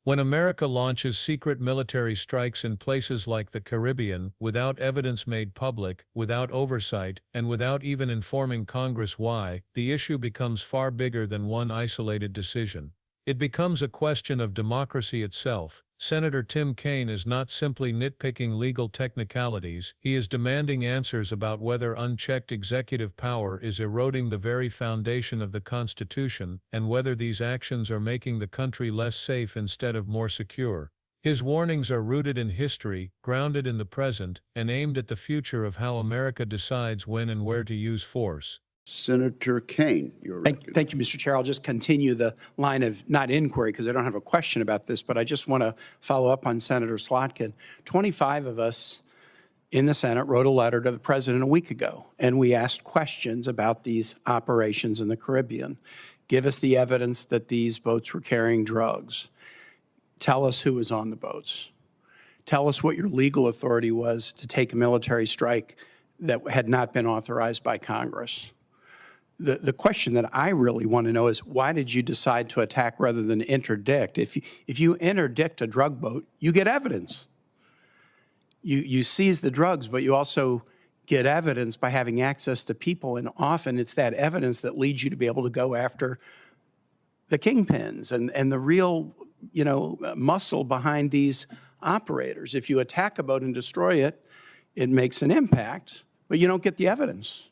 When America launches secret military strikes in places like the Caribbean, without evidence made public, without oversight, and without even informing Congress why, the issue becomes far bigger than one isolated decision. It becomes a question of democracy itself. Senator Tim Kaine is not simply nitpicking legal technicalities, he is demanding answers about whether unchecked executive power is eroding the very foundation of the Constitution, and whether these actions are making the country less safe instead of more secure. His warnings are rooted in history, grounded in the present, and aimed at the future of how America decides when and where to use force. Senator Kaine, you're recognized. Thank you, Mr. Chair. I'll just continue the line of, not inquiry, because I don't have a question about this, but I just want to follow up on Senator Slotkin. 25 of us in the Senate wrote a letter to the President a week ago, and we asked questions about these operations in the Caribbean. Give us the evidence that these boats were carrying drugs. Tell us who was on the boats. Tell us what your legal authority was to take a military strike that had not been authorized by Congress. The question that I really want to know is, why did you decide to attack rather than interdict? If you interdict a drug boat, you get evidence. You seize the drugs, but you also get evidence by having access to people, and often it's that evidence that leads you to be able to go after the kingpins and the real, muscle behind these operators. If you attack a boat and destroy it, it makes an impact, but you don't get the evidence.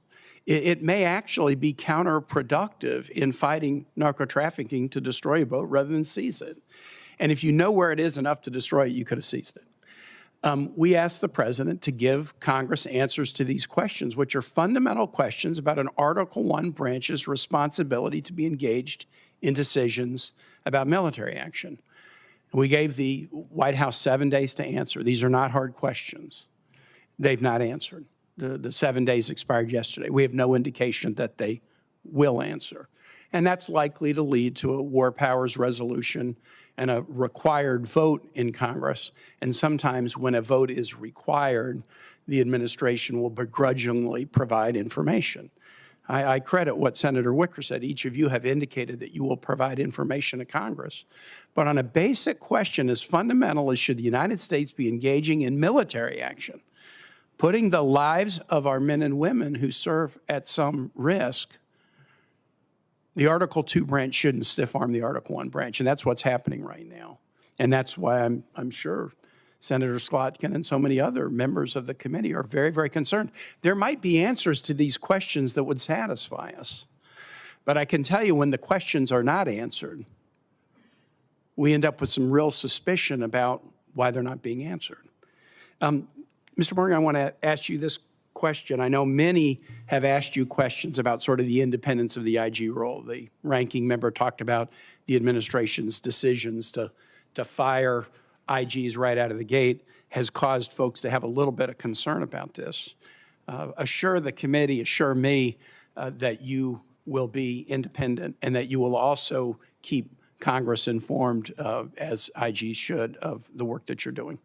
It may actually be counterproductive in fighting narco-trafficking to destroy a boat rather than seize it. And if you know where it is enough to destroy it, you could have seized it. We asked the President to give Congress answers to these questions, which are fundamental questions about an Article I branch's responsibility to be engaged in decisions about military action. We gave the White House 7 days to answer. These are not hard questions. They've not answered. The 7 days expired yesterday. We have no indication that they will answer. And that's likely to lead to a war powers resolution and a required vote in Congress. And sometimes when a vote is required, the administration will begrudgingly provide information. I credit what Senator Wicker said. Each of you have indicated that you will provide information to Congress. But on a basic question as fundamental as should the United States be engaging in military action, putting the lives of our men and women who serve at some risk, the Article II branch shouldn't stiff-arm the Article I branch, and that's what's happening right now. And that's why I'm sure Senator Slotkin and so many other members of the committee are very, very concerned. There might be answers to these questions that would satisfy us. But I can tell you when the questions are not answered, we end up with some real suspicion about why they're not being answered. Mr. Morgan, I want to ask you this question. I know many have asked you questions about sort of the independence of the IG role. The ranking member talked about the administration's decisions to fire IGs right out of the gate has caused folks to have a little bit of concern about this. Assure the committee, assure me that you will be independent and that you will also keep Congress informed, as IG should, of the work that you're doing.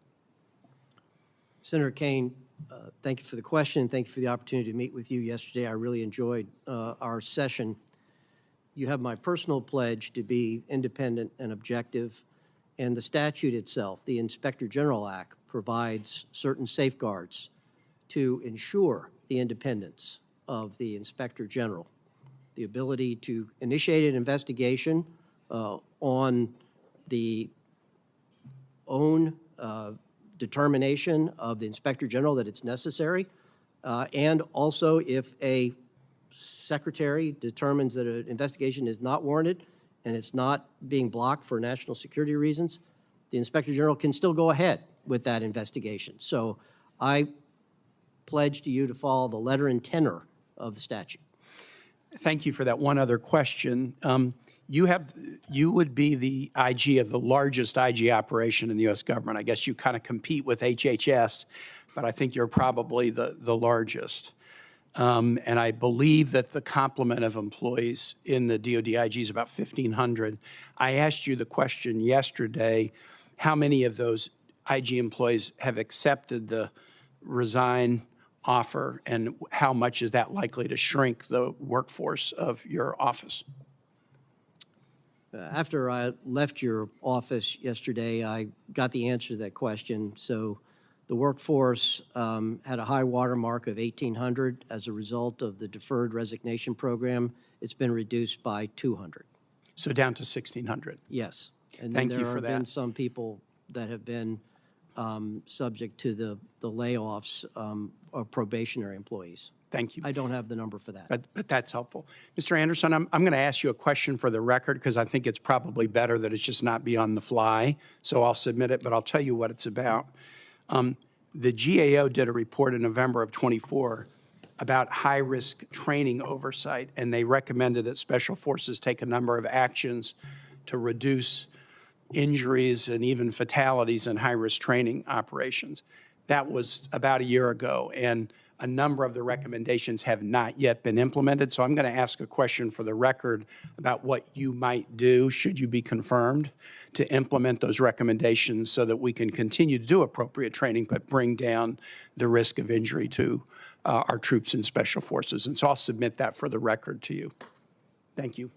Senator Kaine, thank you for the question. Thank you for the opportunity to meet with you yesterday. I really enjoyed our session. You have my personal pledge to be independent and objective, and the statute itself, the Inspector General Act, provides certain safeguards to ensure the independence of the Inspector General, the ability to initiate an investigation on the own determination of the Inspector General that it's necessary, and also if a secretary determines that an investigation is not warranted and it's not being blocked for national security reasons, the Inspector General can still go ahead with that investigation. So I pledge to you to follow the letter and tenor of the statute. Thank you for that. One other question. You would be the IG of the largest IG operation in the U.S. government. I guess you kind of compete with HHS, but I think you're probably the largest. And I believe that the complement of employees in the DoD IG is about 1,500. I asked you the question yesterday, how many of those IG employees have accepted the resign offer, and how much is that likely to shrink the workforce of your office? After I left your office yesterday, I got the answer to that question. So the workforce had a high water mark of 1,800 as a result of the deferred resignation program. It's been reduced by 200. So down to 1,600. Yes. And then Thank you there for have been that. some people that have been subject to the layoffs of probationary employees. Thank you. I don't have the number for that. But that's helpful. Mr. Anderson, I'm going to ask you a question for the record because I think it's probably better that it's just not be on the fly. So I'll submit it, but I'll tell you what it's about. The GAO did a report in November of '24 about high-risk training oversight, and they recommended that Special Forces take a number of actions to reduce injuries and even fatalities in high-risk training operations. That was about a year ago, and a number of the recommendations have not yet been implemented. So I'm going to ask a question for the record about what you might do, should you be confirmed, to implement those recommendations so that we can continue to do appropriate training but bring down the risk of injury to our troops and special forces. And so I'll submit that for the record to you. Thank you.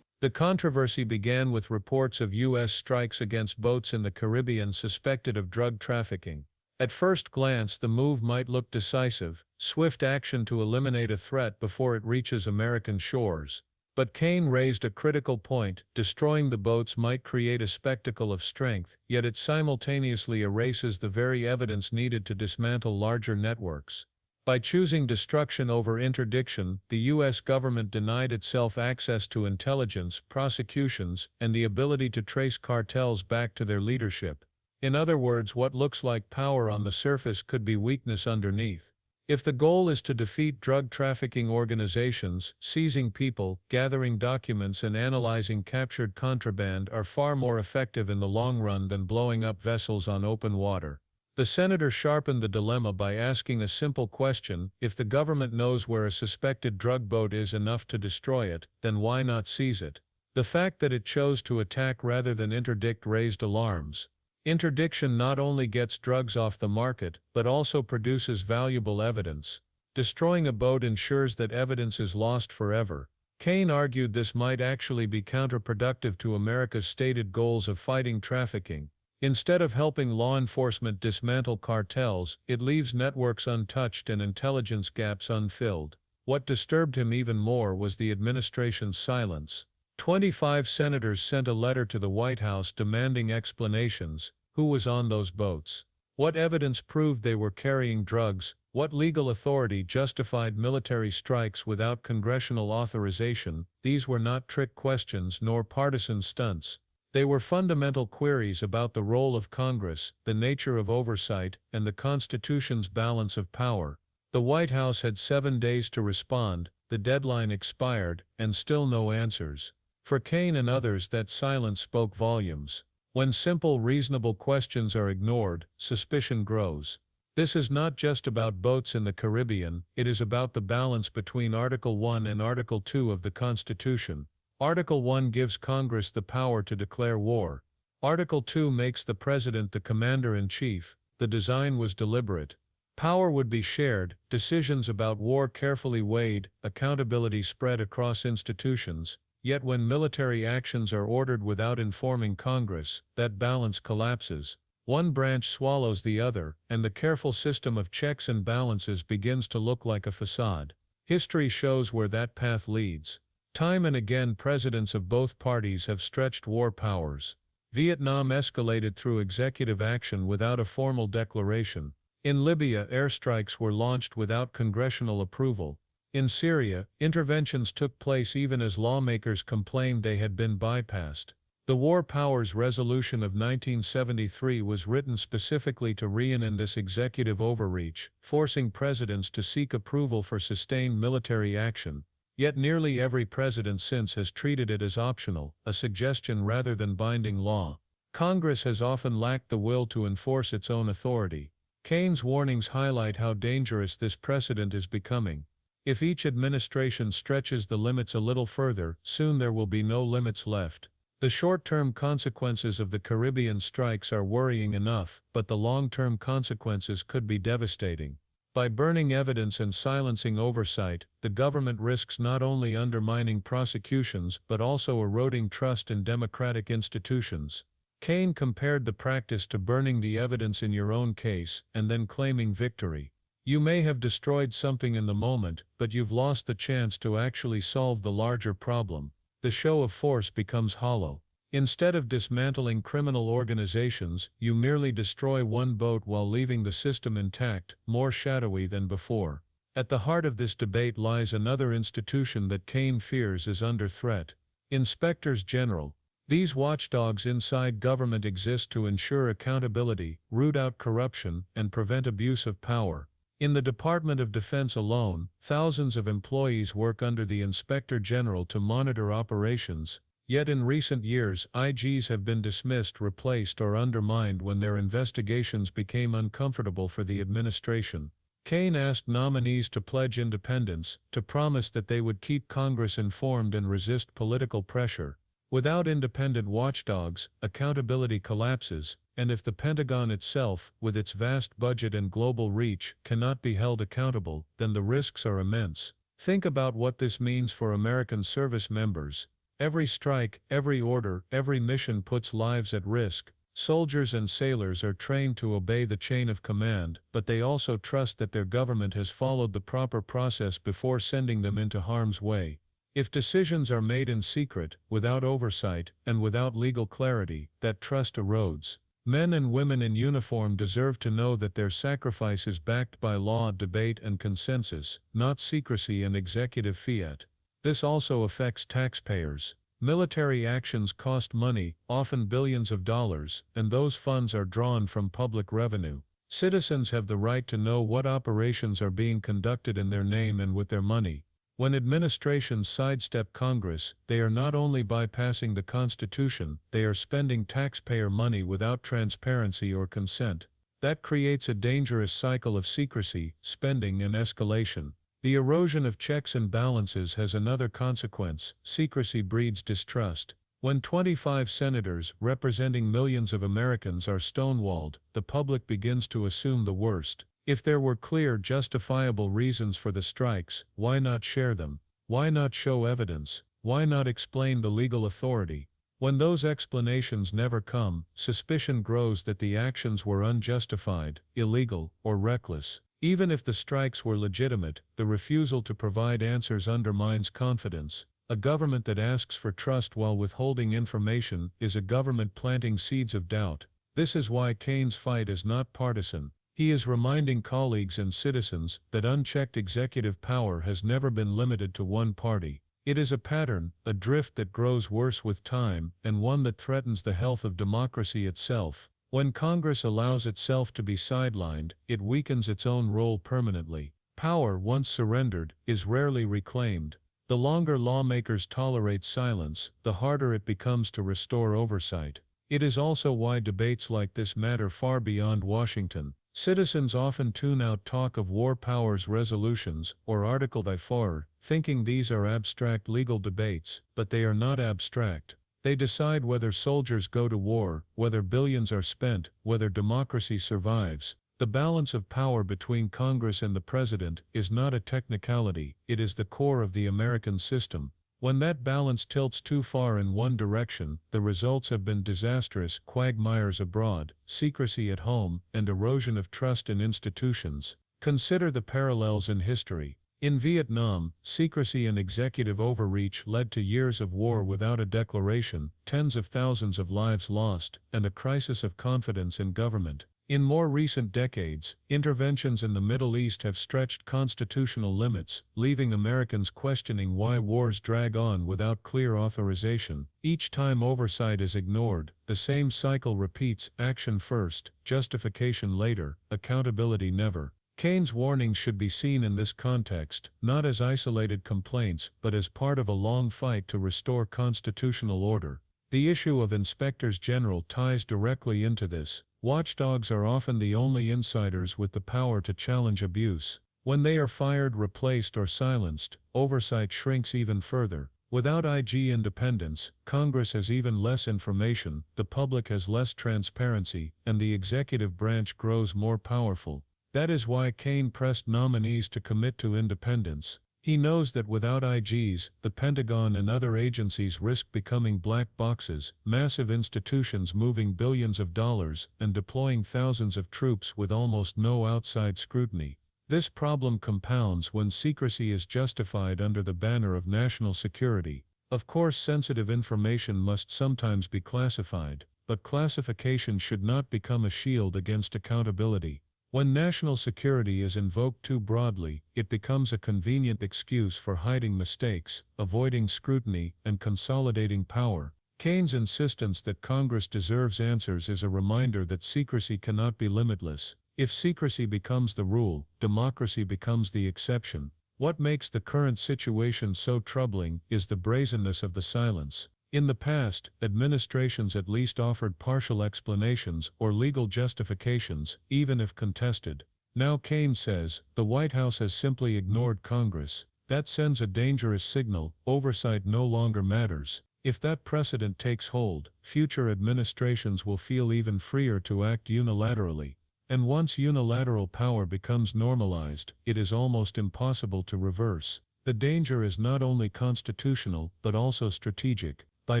The controversy began with reports of U.S. strikes against boats in the Caribbean suspected of drug trafficking. At first glance, the move might look decisive, swift action to eliminate a threat before it reaches American shores. But Kaine raised a critical point: destroying the boats might create a spectacle of strength, yet it simultaneously erases the very evidence needed to dismantle larger networks. By choosing destruction over interdiction, the U.S. government denied itself access to intelligence, prosecutions, and the ability to trace cartels back to their leadership. In other words, what looks like power on the surface could be weakness underneath. If the goal is to defeat drug trafficking organizations, seizing people, gathering documents, and analyzing captured contraband are far more effective in the long run than blowing up vessels on open water. The senator sharpened the dilemma by asking a simple question: if the government knows where a suspected drug boat is enough to destroy it, then why not seize it? The fact that it chose to attack rather than interdict raised alarms. Interdiction not only gets drugs off the market, but also produces valuable evidence. Destroying a boat ensures that evidence is lost forever. Kaine argued this might actually be counterproductive to America's stated goals of fighting trafficking. Instead of helping law enforcement dismantle cartels, it leaves networks untouched and intelligence gaps unfilled. What disturbed him even more was the administration's silence. 25 senators sent a letter to the White House demanding explanations. Who was on those boats? What evidence proved they were carrying drugs? What legal authority justified military strikes without congressional authorization? These were not trick questions nor partisan stunts. They were fundamental queries about the role of Congress, the nature of oversight, and the Constitution's balance of power. The White House had 7 days to respond, the deadline expired, and still no answers. For Kaine and others, that silence spoke volumes. When simple, reasonable questions are ignored, suspicion grows. This is not just about boats in the Caribbean, it is about the balance between Article 1 and Article 2 of the Constitution. Article 1 gives Congress the power to declare war. Article 2 makes the President the commander-in-chief. The design was deliberate. Power would be shared, decisions about war carefully weighed, accountability spread across institutions. Yet when military actions are ordered without informing Congress, that balance collapses. One branch swallows the other, and the careful system of checks and balances begins to look like a facade. History shows where that path leads. Time and again, presidents of both parties have stretched war powers. Vietnam escalated through executive action without a formal declaration. In Libya, airstrikes were launched without congressional approval. In Syria, interventions took place even as lawmakers complained they had been bypassed. The War Powers Resolution of 1973 was written specifically to rein in this executive overreach, forcing presidents to seek approval for sustained military action. Yet nearly every president since has treated it as optional, a suggestion rather than binding law. Congress has often lacked the will to enforce its own authority. Kaine's warnings highlight how dangerous this precedent is becoming. If each administration stretches the limits a little further, soon there will be no limits left. The short-term consequences of the Caribbean strikes are worrying enough, but the long-term consequences could be devastating. By burning evidence and silencing oversight, the government risks not only undermining prosecutions but also eroding trust in democratic institutions. Kaine compared the practice to burning the evidence in your own case and then claiming victory. You may have destroyed something in the moment, but you've lost the chance to actually solve the larger problem. The show of force becomes hollow. Instead of dismantling criminal organizations, you merely destroy one boat while leaving the system intact, more shadowy than before. At the heart of this debate lies another institution that Kaine fears is under threat: inspectors general. These watchdogs inside government exist to ensure accountability, root out corruption, and prevent abuse of power. In the Department of Defense alone, thousands of employees work under the Inspector General to monitor operations. Yet in recent years, IGs have been dismissed, replaced, or undermined when their investigations became uncomfortable for the administration. Kaine asked nominees to pledge independence, to promise that they would keep Congress informed and resist political pressure. Without independent watchdogs, accountability collapses, and if the Pentagon itself, with its vast budget and global reach, cannot be held accountable, then the risks are immense. Think about what this means for American service members. Every strike, every order, every mission puts lives at risk. Soldiers and sailors are trained to obey the chain of command, but they also trust that their government has followed the proper process before sending them into harm's way. If decisions are made in secret, without oversight, and without legal clarity, that trust erodes. Men and women in uniform deserve to know that their sacrifice is backed by law, debate, and consensus, not secrecy and executive fiat. This also affects taxpayers. Military actions cost money, often billions of dollars, and those funds are drawn from public revenue. Citizens have the right to know what operations are being conducted in their name and with their money. When administrations sidestep Congress, they are not only bypassing the Constitution, they are spending taxpayer money without transparency or consent. That creates a dangerous cycle of secrecy, spending, and escalation. The erosion of checks and balances has another consequence: secrecy breeds distrust. When 25 senators, representing millions of Americans, are stonewalled, the public begins to assume the worst. If there were clear, justifiable reasons for the strikes, why not share them? Why not show evidence? Why not explain the legal authority? When those explanations never come, suspicion grows that the actions were unjustified, illegal, or reckless. Even if the strikes were legitimate, the refusal to provide answers undermines confidence. A government that asks for trust while withholding information is a government planting seeds of doubt. This is why Kaine's fight is not partisan. He is reminding colleagues and citizens that unchecked executive power has never been limited to one party. It is a pattern, a drift that grows worse with time, and one that threatens the health of democracy itself. When Congress allows itself to be sidelined, it weakens its own role permanently. Power, once surrendered, is rarely reclaimed. The longer lawmakers tolerate silence, the harder it becomes to restore oversight. It is also why debates like this matter far beyond Washington. Citizens often tune out talk of war powers resolutions or Article 4, thinking these are abstract legal debates, but they are not abstract. They decide whether soldiers go to war, whether billions are spent, whether democracy survives. The balance of power between Congress and the President is not a technicality, it is the core of the American system. When that balance tilts too far in one direction, the results have been disastrous: quagmires abroad, secrecy at home, and erosion of trust in institutions. Consider the parallels in history. In Vietnam, secrecy and executive overreach led to years of war without a declaration, tens of thousands of lives lost, and a crisis of confidence in government. In more recent decades, interventions in the Middle East have stretched constitutional limits, leaving Americans questioning why wars drag on without clear authorization. Each time oversight is ignored, the same cycle repeats: action first, justification later, accountability never. Kaine's warnings should be seen in this context, not as isolated complaints, but as part of a long fight to restore constitutional order. The issue of inspectors general ties directly into this. Watchdogs are often the only insiders with the power to challenge abuse. When they are fired, replaced, or silenced, oversight shrinks even further. Without IG independence, Congress has even less information, the public has less transparency, and the executive branch grows more powerful. That is why Kaine pressed nominees to commit to independence. He knows that without IGs, the Pentagon and other agencies risk becoming black boxes, massive institutions moving billions of dollars and deploying thousands of troops with almost no outside scrutiny. This problem compounds when secrecy is justified under the banner of national security. Of course, sensitive information must sometimes be classified, but classification should not become a shield against accountability. When national security is invoked too broadly, it becomes a convenient excuse for hiding mistakes, avoiding scrutiny, and consolidating power. Kaine's insistence that Congress deserves answers is a reminder that secrecy cannot be limitless. If secrecy becomes the rule, democracy becomes the exception. What makes the current situation so troubling is the brazenness of the silence. In the past, administrations at least offered partial explanations or legal justifications, even if contested. Now Kaine says, the White House has simply ignored Congress. That sends a dangerous signal: oversight no longer matters. If that precedent takes hold, future administrations will feel even freer to act unilaterally. And once unilateral power becomes normalized, it is almost impossible to reverse. The danger is not only constitutional, but also strategic. By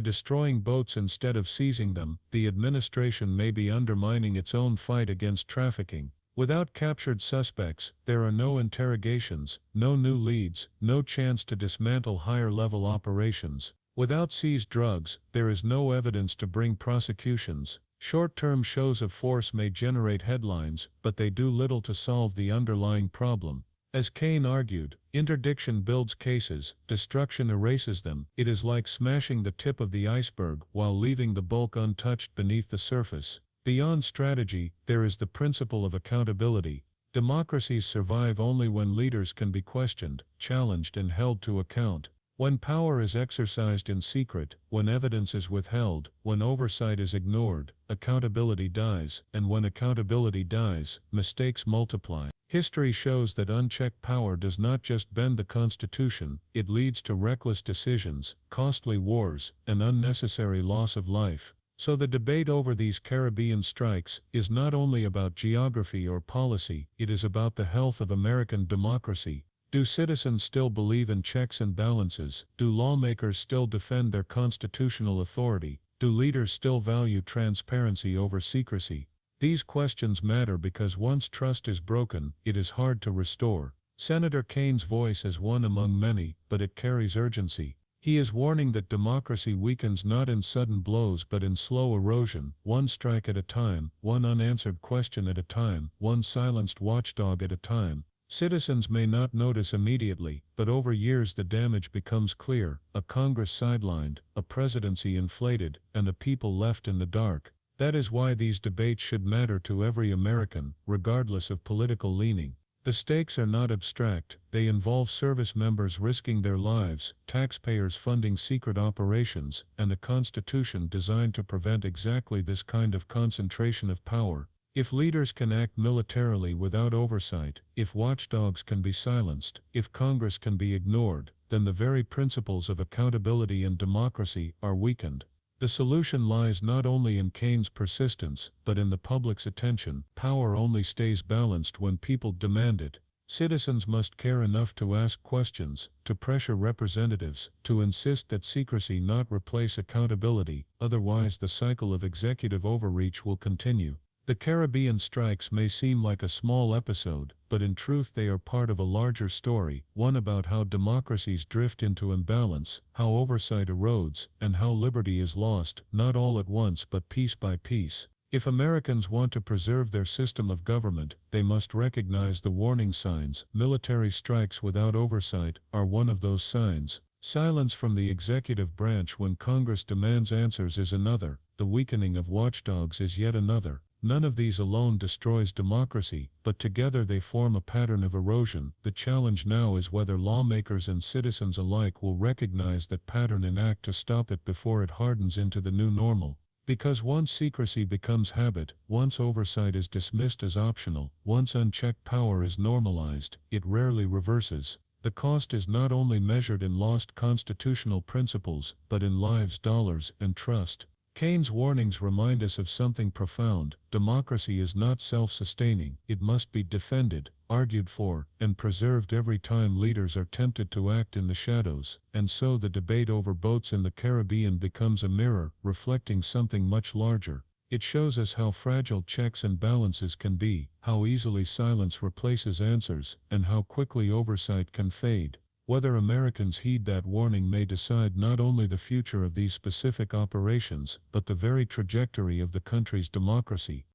destroying boats instead of seizing them, the administration may be undermining its own fight against trafficking. Without captured suspects, there are no interrogations, no new leads, no chance to dismantle higher-level operations. Without seized drugs, there is no evidence to bring prosecutions. Short-term shows of force may generate headlines, but they do little to solve the underlying problem. As Kaine argued, interdiction builds cases, destruction erases them. It is like smashing the tip of the iceberg while leaving the bulk untouched beneath the surface. Beyond strategy, there is the principle of accountability. Democracies survive only when leaders can be questioned, challenged, and held to account. When power is exercised in secret, when evidence is withheld, when oversight is ignored, accountability dies, and when accountability dies, mistakes multiply. History shows that unchecked power does not just bend the Constitution, it leads to reckless decisions, costly wars, and unnecessary loss of life. So the debate over these Caribbean strikes is not only about geography or policy, it is about the health of American democracy. Do citizens still believe in checks and balances? Do lawmakers still defend their constitutional authority? Do leaders still value transparency over secrecy? These questions matter because once trust is broken, it is hard to restore. Senator Kaine's voice is one among many, but it carries urgency. He is warning that democracy weakens not in sudden blows but in slow erosion, one strike at a time, one unanswered question at a time, one silenced watchdog at a time. Citizens may not notice immediately, but over years the damage becomes clear: a Congress sidelined, a presidency inflated, and a people left in the dark. That is why these debates should matter to every American, regardless of political leaning. The stakes are not abstract, they involve service members risking their lives, taxpayers funding secret operations, and a constitution designed to prevent exactly this kind of concentration of power. If leaders can act militarily without oversight, if watchdogs can be silenced, if Congress can be ignored, then the very principles of accountability and democracy are weakened. The solution lies not only in Kaine's persistence, but in the public's attention. Power only stays balanced when people demand it. Citizens must care enough to ask questions, to pressure representatives, to insist that secrecy not replace accountability, otherwise the cycle of executive overreach will continue. The Caribbean strikes may seem like a small episode, but in truth they are part of a larger story, one about how democracies drift into imbalance, how oversight erodes, and how liberty is lost, not all at once but piece by piece. If Americans want to preserve their system of government, they must recognize the warning signs. Military strikes without oversight are one of those signs. Silence from the executive branch when Congress demands answers is another. The weakening of watchdogs is yet another. None of these alone destroys democracy, but together they form a pattern of erosion. The challenge now is whether lawmakers and citizens alike will recognize that pattern and act to stop it before it hardens into the new normal. Because once secrecy becomes habit, once oversight is dismissed as optional, once unchecked power is normalized, it rarely reverses. The cost is not only measured in lost constitutional principles, but in lives, dollars, and trust. Kaine's warnings remind us of something profound. Democracy is not self-sustaining. It must be defended, argued for, and preserved every time leaders are tempted to act in the shadows. And so the debate over boats in the Caribbean becomes a mirror, reflecting something much larger. It shows us how fragile checks and balances can be, how easily silence replaces answers, and how quickly oversight can fade. Whether Americans heed that warning may decide not only the future of these specific operations, but the very trajectory of the country's democracy.